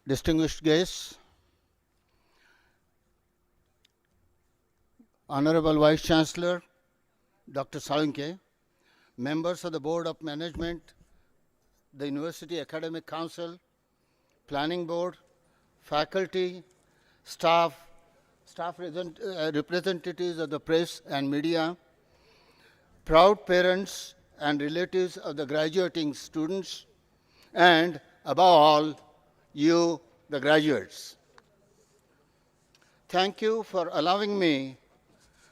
distinguished guests, Honorable Vice Chancellor, Dr. Salunke, members of the Board of Management, the University Academic Council, Planning Board, faculty, staff representatives of the press and media, proud parents and relatives of the graduating students, and above all, you, the graduates. Thank you for allowing me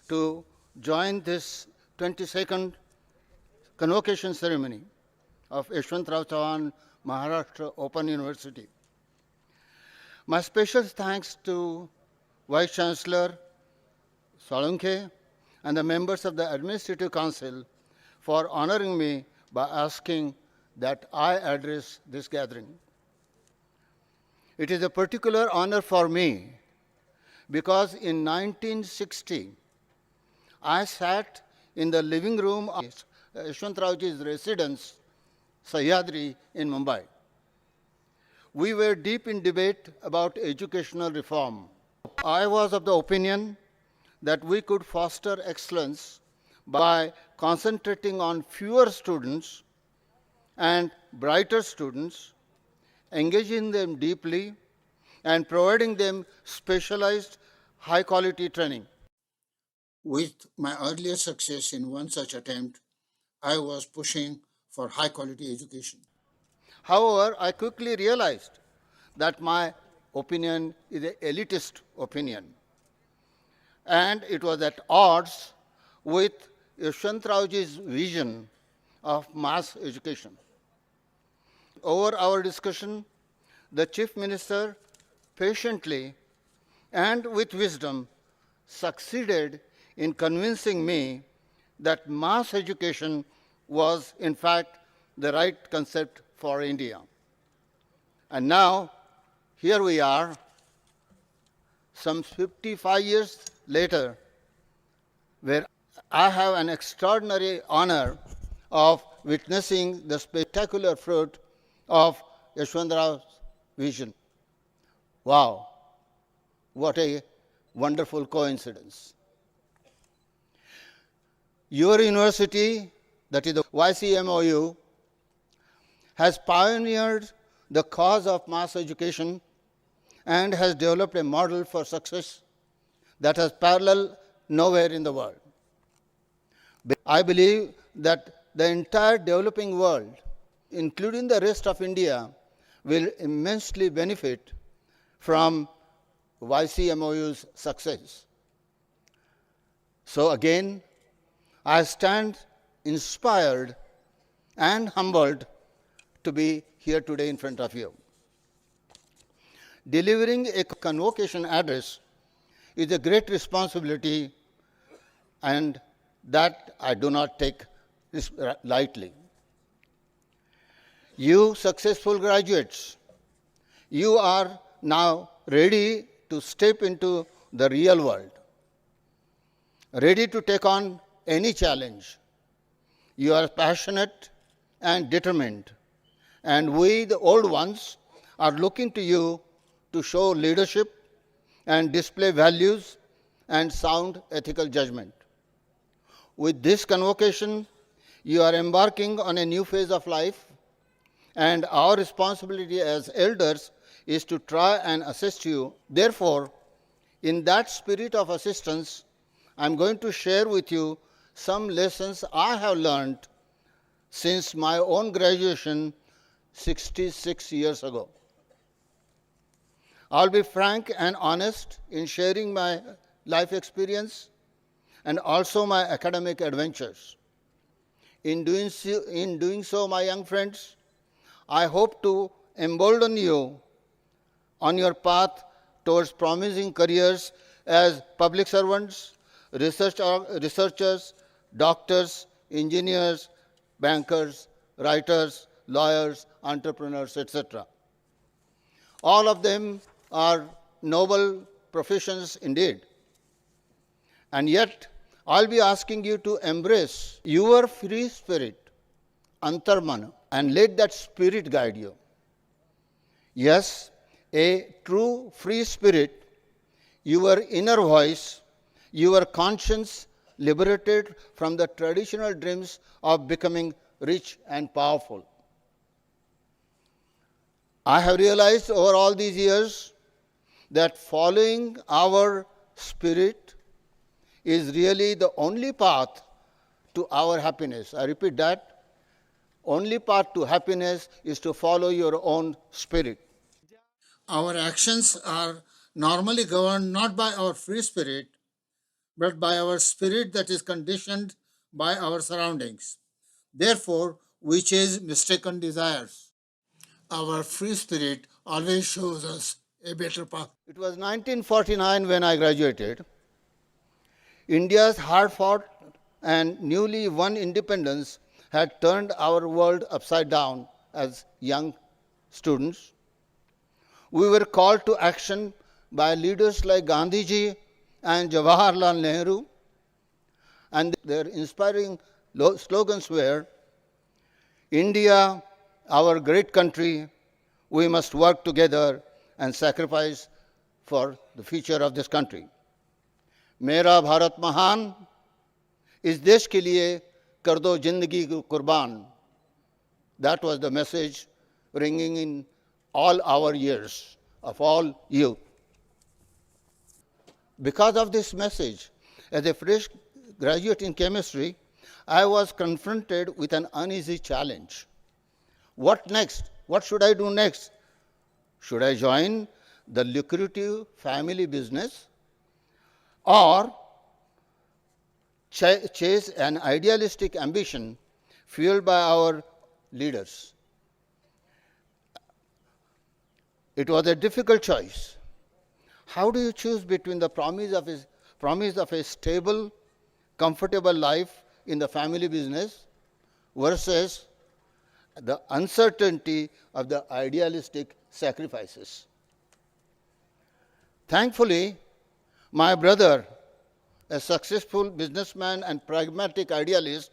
to join this 22nd convocation ceremony of Yashwantrao Chavan Maharashtra Open University. My special thanks to Vice Chancellor Salunke and the members of the Administrative Council for honoring me by asking that I address this gathering. It is a particular honor for me because in 1960, I sat in the living room of Yashwantraoji's residence, Sahyadri in Mumbai. We were deep in debate about educational reform. I was of the opinion that we could foster excellence by concentrating on fewer students and brighter students, engaging them deeply, and providing them specialized, high-quality training. With my earlier success in one such attempt, I was pushing for high-quality education. However, I quickly realized that my opinion is an elitist opinion, and it was at odds with Yashwantraoji's vision of mass education. Over our discussion, the Chief Minister patiently and with wisdom succeeded in convincing me that mass education was, in fact, the right concept for India. And now, here we are, some 55 years later, where I have an extraordinary honor of witnessing the spectacular fruit of Yashwantrao's vision. Wow, what a wonderful coincidence. Your university, that is the YCMOU, has pioneered the cause of mass education and has developed a model for success that has parallel nowhere in the world. I believe that the entire developing world, including the rest of India, will immensely benefit from YCMOU's success. So again, I stand inspired and humbled to be here today in front of you. Delivering a convocation address is a great responsibility, and that I do not take lightly. You successful graduates, you are now ready to step into the real world, ready to take on any challenge. You are passionate and determined, and we, the old ones, are looking to you to show leadership and display values and sound ethical judgment. With this convocation, you are embarking on a new phase of life, and our responsibility as elders is to try and assist you. Therefore, in that spirit of assistance, I'm going to share with you some lessons I have learned since my own graduation 66 years ago. I'll be frank and honest in sharing my life experience and also my academic adventures. In doing so, my young friends, I hope to embolden you on your path towards promising careers as public servants, researchers, doctors, engineers, bankers, writers, lawyers, entrepreneurs, etc. All of them are noble professions indeed. And yet, I'll be asking you to embrace your free spirit, antarmana, and let that spirit guide you. Yes, A true free spirit, your inner voice, your conscience liberated from the traditional dreams of becoming rich and powerful. I have realized over all these years that following our spirit is really the only path to our happiness. I repeat that. Only path to happiness is to follow your own spirit. Our actions are normally governed not by our free spirit, but by our spirit that is conditioned by our surroundings. Therefore, we chase mistaken desires. Our free spirit always shows us a better path. It was 1949 when I graduated. India's hard-fought and newly won independence had turned our world upside down as young students. We were called to action by leaders like Gandhiji and Jawaharlal Nehru, and their inspiring slogans were, India, our great country, we must work together and sacrifice for the future of this country. मेरा भारत महान, इस देश के लिए कर दो जिंदगी को कुर्बान. That was the message ringing in all our years, of all youth. Because of this message, as a fresh graduate in chemistry, I was confronted with an uneasy challenge. What next? What should I do next? Should I join the lucrative family business or chase an idealistic ambition fueled by our leaders? It was a difficult choice. How do you choose between the promise of a stable, comfortable life in the family business versus the uncertainty of the idealistic sacrifices? Thankfully, my brother, a successful businessman and pragmatic idealist,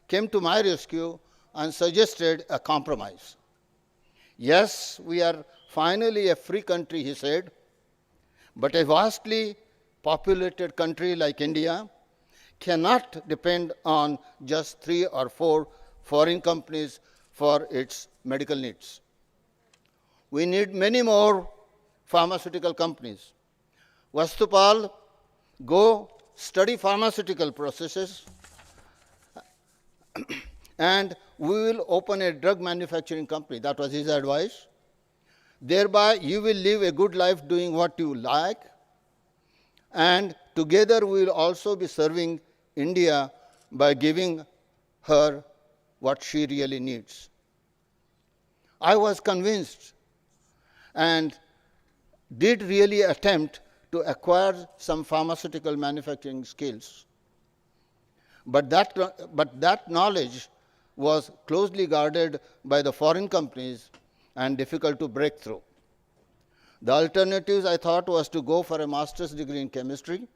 came to my rescue and suggested a compromise. Yes, we are finally a free country, he said, but a vastly populated country like India cannot depend on just 3 or 4 foreign companies for its medical needs. We need many more pharmaceutical companies. Vastupal, go study pharmaceutical processes and we will open a drug manufacturing company. That was his advice. Thereby, you will live a good life doing what you like, and together we will also be serving India by giving her what she really needs. I was convinced and did really attempt to acquire some pharmaceutical manufacturing skills. But that knowledge was closely guarded by the foreign companies and difficult to break through. The alternatives, I thought, was to go for a master's degree in chemistry.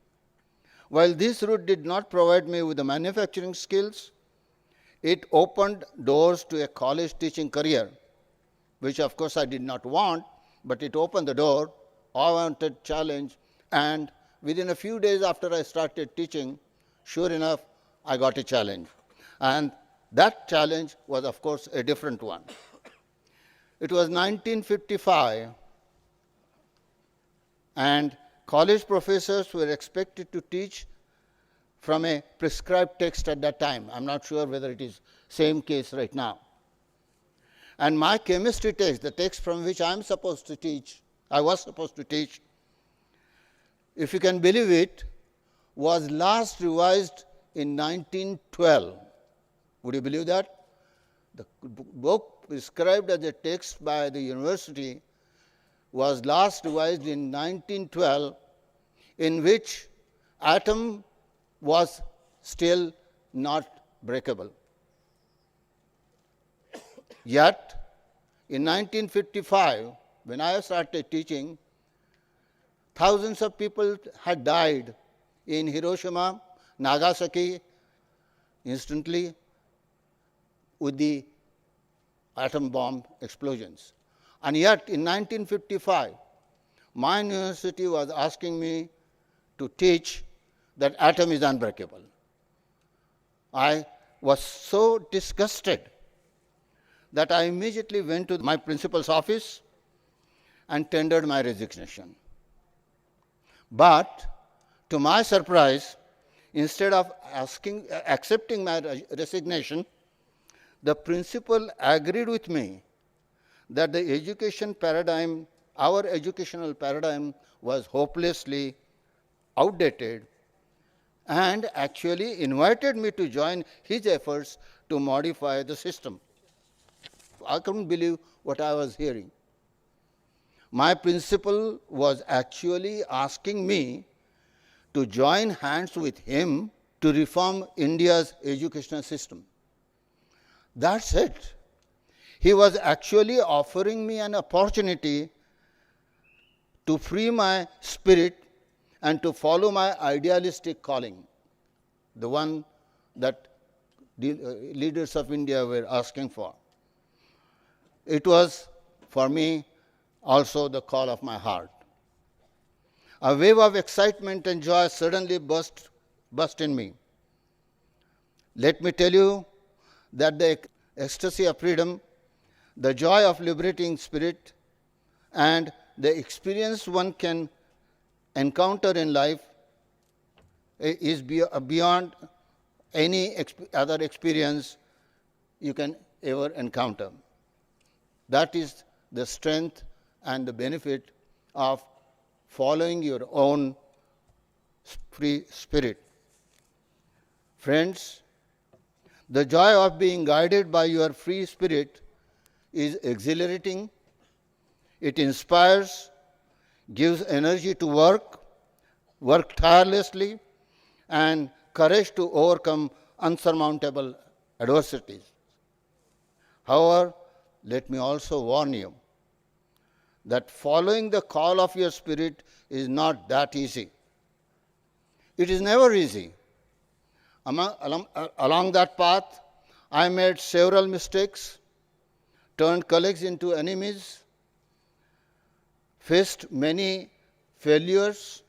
While this route did not provide me with the manufacturing skills, it opened doors to a college teaching career, which of course I did not want, but it opened the door. I wanted challenge, and within a few days after I started teaching, sure enough, I got a challenge. And that challenge was, of course, a different one. It was 1955, and college professors were expected to teach from a prescribed text at that time. I'm not sure whether it is same case right now. And my chemistry text, the text from which I was supposed to teach, if you can believe it, was last revised in 1912. Would you believe that? The book prescribed as a text by the university was last revised in 1912, in which atom was still not breakable. Yet, in 1955, when I started teaching, thousands of people had died in Hiroshima, Nagasaki, instantly with the atom bomb explosions. And yet, in 1955, my university was asking me to teach that atom is unbreakable. I was so disgusted that I immediately went to my principal's office and tendered my resignation. But to my surprise, instead of accepting my resignation, the principal agreed with me that the education paradigm, our educational paradigm, was hopelessly outdated, and actually invited me to join his efforts to modify the system. I couldn't believe what I was hearing. My principal was actually asking me to join hands with him to reform India's educational system. That's it. He was actually offering me an opportunity to free my spirit and to follow my idealistic calling, the one that the leaders of India were asking for. It was, for me, also the call of my heart. A wave of excitement and joy suddenly burst in me. Let me tell you that the ecstasy of freedom, the joy of liberating spirit, and the experience one can encounter in life is beyond any other experience you can ever encounter. That is the strength and the benefit of following your own free spirit. Friends, the joy of being guided by your free spirit is exhilarating. It inspires, gives energy to work tirelessly, and courage to overcome unsurmountable adversities. However, let me also warn you that following the call of your spirit is not that easy. It is never easy. Along that path, I made several mistakes, turned colleagues into enemies, faced many failures,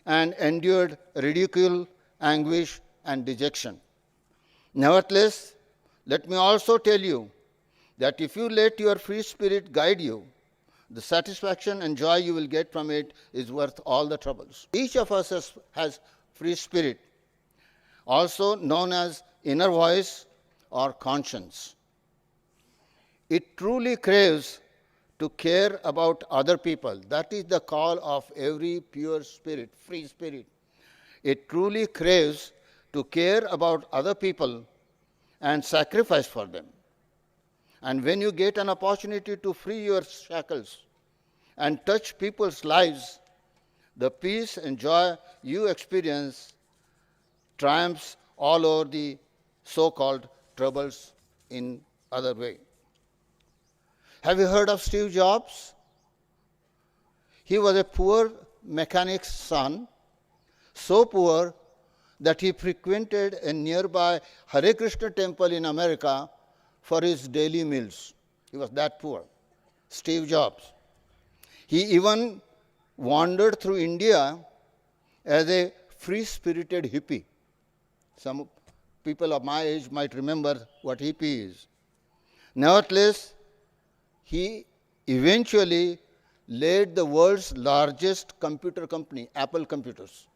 and endured ridicule, anguish, and dejection. Nevertheless, let me also tell you that if you let your free spirit guide you, the satisfaction and joy you will get from it is worth all the troubles. Each of us has free spirit, also known as inner voice or conscience. It truly craves to care about other people. That is the call of every pure spirit, free spirit. It truly craves to care about other people and sacrifice for them. And when you get an opportunity to free your shackles and touch people's lives, the peace and joy you experience triumphs all over the so-called troubles in other way. Have you heard of Steve Jobs? He was a poor mechanic's son, so poor that he frequented a nearby Hare Krishna temple in America for his daily meals. He was that poor, Steve Jobs. He even wandered through India as a free-spirited hippie. Some people of my age might remember what hippie is. Nevertheless, he eventually led the world's largest computer company, Apple Computers.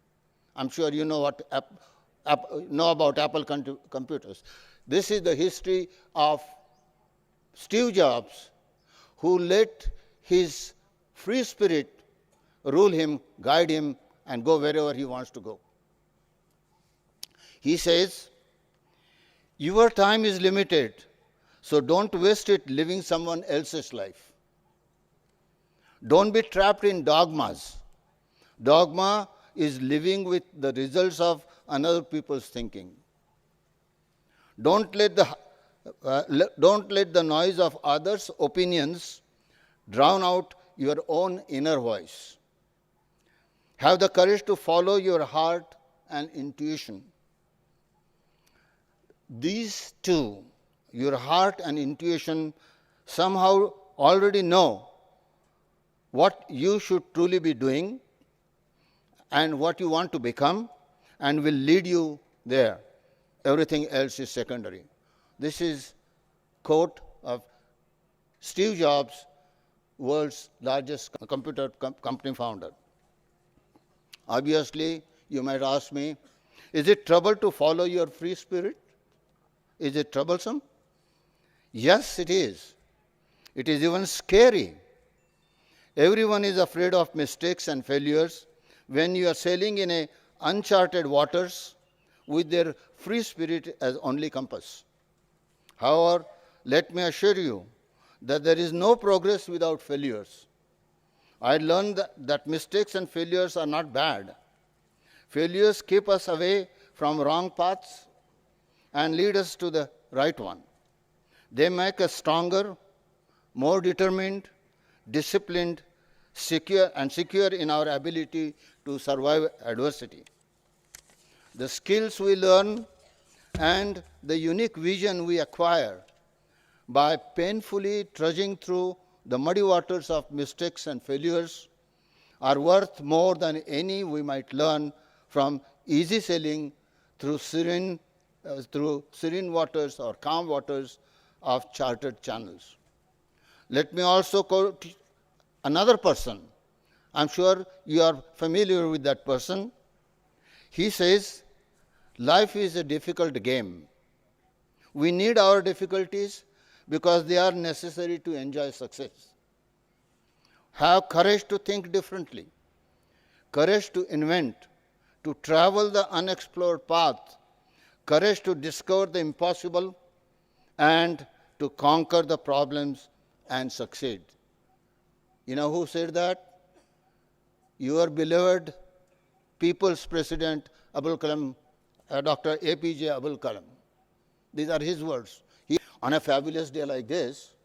I'm sure you know about Apple computers. This is the history of Steve Jobs, who let his free spirit rule him, guide him, and go wherever he wants to go. He says, your time is limited, so don't waste it living someone else's life. Don't be trapped in dogmas. Dogma is living with the results of another people's thinking. Don't let the noise of others' opinions drown out your own inner voice. Have the courage to follow your heart and intuition. These two, your heart and intuition, somehow already know what you should truly be doing and what you want to become, and will lead you there. Everything else is secondary. This is quote of Steve Jobs, world's largest computer company founder. Obviously, you might ask me, is it trouble to follow your free spirit? Is it troublesome? Yes, it is. It is even scary. Everyone is afraid of mistakes and failures when you are sailing in a uncharted waters with their free spirit as only compass. However, let me assure you that there is no progress without failures. I learned that mistakes and failures are not bad. Failures keep us away from wrong paths and lead us to the right one. They make us stronger, more determined, disciplined, secure in our ability to survive adversity. The skills we learn and the unique vision we acquire by painfully trudging through the muddy waters of mistakes and failures are worth more than any we might learn from easy sailing through serene waters or calm waters of charted channels. Let me also quote another person. I'm sure you are familiar with that person. He says, life is a difficult game. We need our difficulties because they are necessary to enjoy success. Have courage to think differently, courage to invent, to travel the unexplored path, courage to discover the impossible, and to conquer the problems and succeed. You know who said that? Your beloved People's President Abul Kalam, Dr. APJ Abul Kalam. These are his words. On a fabulous day like this,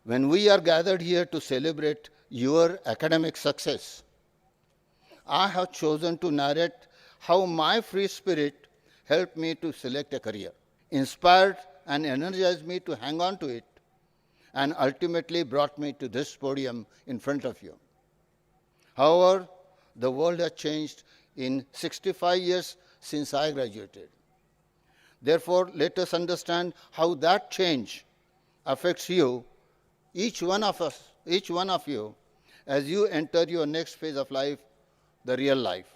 when we are gathered here to celebrate your academic success, I have chosen to narrate how my free spirit helped me to select a career, inspired and energized me to hang on to it, and ultimately brought me to this podium in front of you. However, the world has changed in 65 years since I graduated. Therefore, let us understand how that change affects you, each one of you, as you enter your next phase of life, the real life.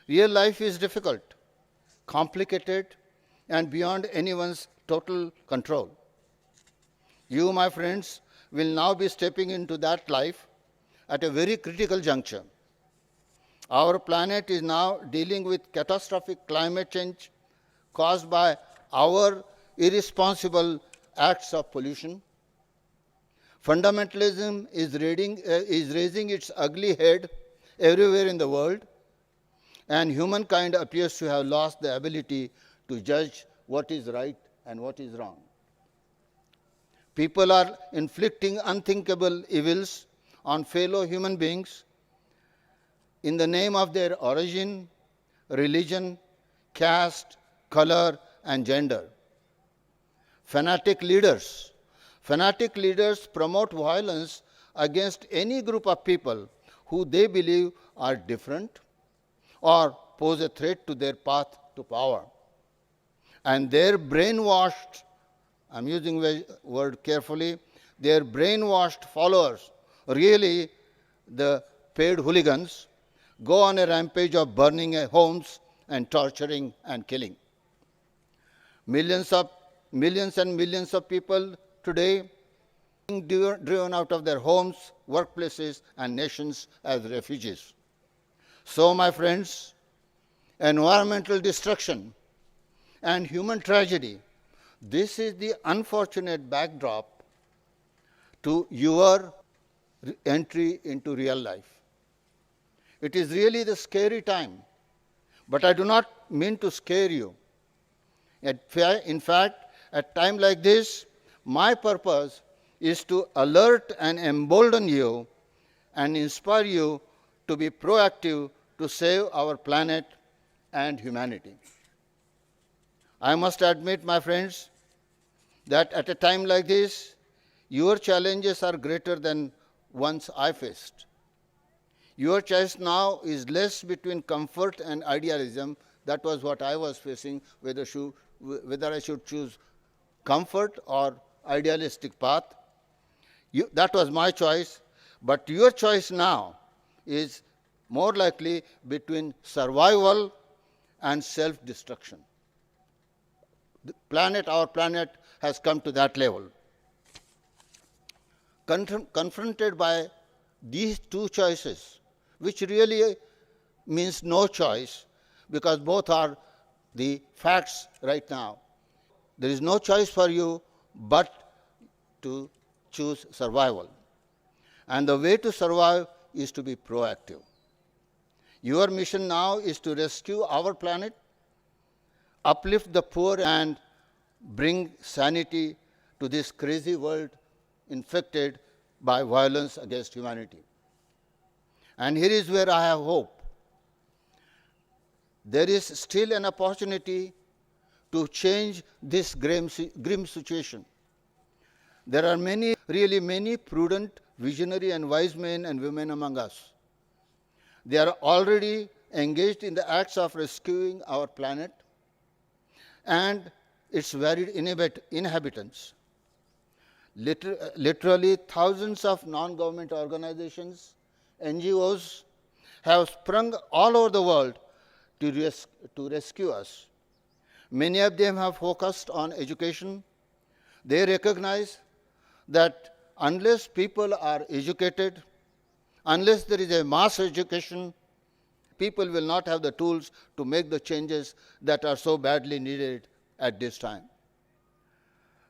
Real life is difficult, complicated, and beyond anyone's total control. You, my friends, will now be stepping into that life at a very critical juncture. Our planet is now dealing with catastrophic climate change caused by our irresponsible acts of pollution. Fundamentalism is raising its ugly head everywhere in the world, and humankind appears to have lost the ability to judge what is right and what is wrong. People are inflicting unthinkable evils on fellow human beings in the name of their origin, religion, caste, color, and gender. Fanatic leaders promote violence against any group of people who they believe are different or pose a threat to their path to power. And their brainwashed, I'm using the word carefully, their brainwashed followers, really the paid hooligans, go on a rampage of burning homes and torturing and killing. Millions and millions of people today being driven out of their homes, workplaces, and nations as refugees. So, my friends, environmental destruction and human tragedy, this is the unfortunate backdrop to your entry into real life. It is really the scary time, but I do not mean to scare you. In fact, at a time like this, my purpose is to alert and embolden you and inspire you to be proactive to save our planet and humanity. I must admit, my friends, that at a time like this, your challenges are greater than ones I faced. Your choice now is less between comfort and idealism. That was what I was facing, whether I should choose comfort or idealistic path. That was my choice. But your choice now is more likely between survival and self-destruction. Our planet has come to that level. Confronted by these two choices, which really means no choice, because both are the facts right now. There is no choice for you but to choose survival. And the way to survive is to be proactive. Your mission now is to rescue our planet, uplift the poor, and bring sanity to this crazy world infected by violence against humanity. And here is where I have hope. There is still an opportunity to change this grim situation. There are really many prudent, visionary, and wise men and women among us. They are already engaged in the acts of rescuing our planet and its varied inhabitants. Literally, thousands of non-government organizations, NGOs, have sprung all over the world to rescue us. Many of them have focused on education. They recognize that unless people are educated, unless there is a mass education, people will not have the tools to make the changes that are so badly needed at this time.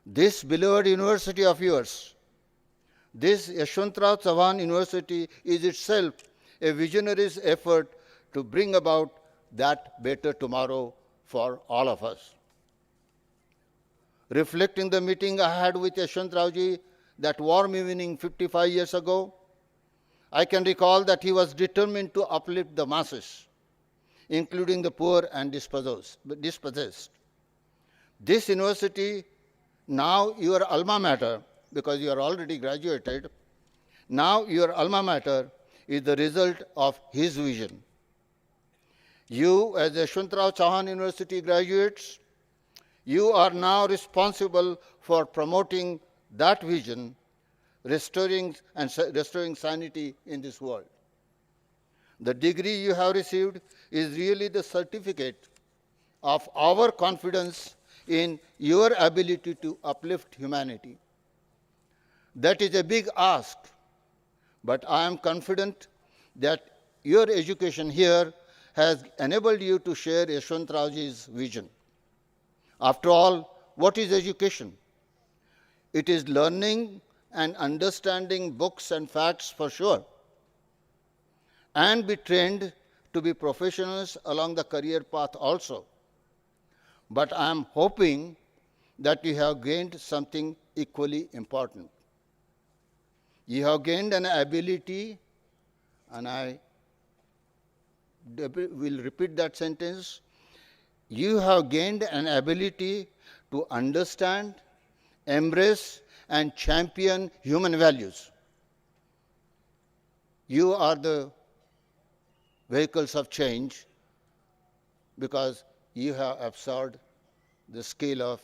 This beloved university of yours, this Yashwantrao Chavan University, is itself a visionary's effort to bring about that better tomorrow for all of us. Reflecting the meeting I had with Yashwantrao ji that warm evening 55 years ago, I can recall that he was determined to uplift the masses, including the poor and dispossessed. This university, now your alma mater, because you are already graduated, now your alma mater is the result of his vision. You, as Yashwantrao Chavan University graduates, you are now responsible for promoting that vision, restoring sanity in this world. The degree you have received is really the certificate of our confidence in your ability to uplift humanity. That is a big ask, but I am confident that your education here has enabled you to share Yashwantrao ji's vision. After all, what is education? It is learning and understanding books and facts for sure, and be trained to be professionals along the career path also. But I am hoping that you have gained something equally important. You have gained an ability, and I will repeat that sentence. You have gained an ability to understand, embrace, and champion human values. You are the vehicles of change because you have absorbed the skill of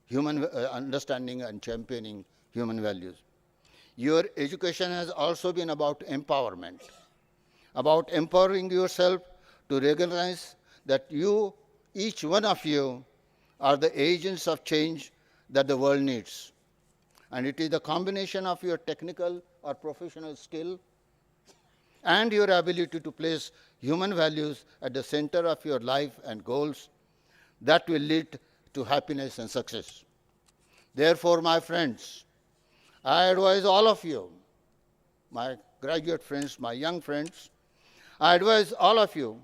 human understanding and championing human values. Your education has also been about empowerment, about empowering yourself to recognize that you, each one of you, are the agents of change that the world needs. And it is the combination of your technical or professional skill and your ability to place human values at the center of your life and goals that will lead to happiness and success. Therefore, my friends, I advise all of you, my graduate friends, my young friends, I advise all of you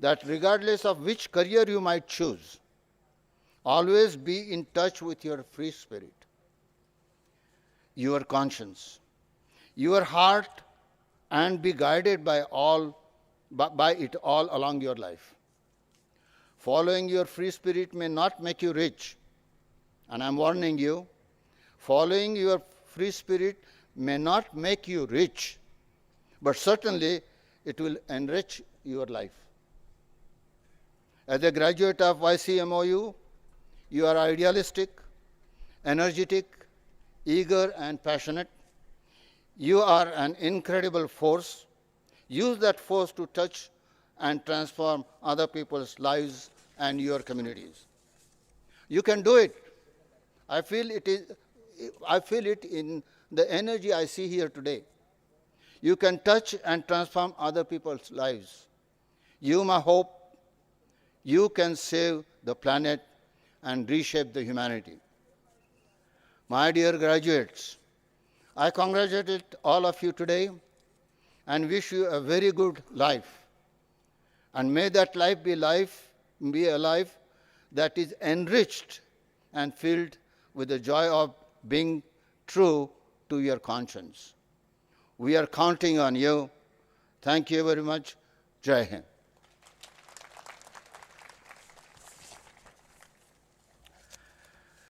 that regardless of which career you might choose, always be in touch with your free spirit, your conscience, your heart, and be guided by it all along your life. Following your free spirit may not make you rich, and I'm warning you, following your free spirit may not make you rich, but certainly it will enrich your life. As a graduate of YCMOU, you are idealistic, energetic, eager, and passionate. You are an incredible force. Use that force to touch and transform other people's lives and your communities. You can do it. I feel it in the energy I see here today. You can touch and transform other people's lives. You may hope you can save the planet and reshape the humanity. My dear graduates, I congratulate all of you today and wish you a very good life. And may that life be a life that is enriched and filled with the joy of being true to your conscience. We are counting on you. Thank you very much. Jai Hind.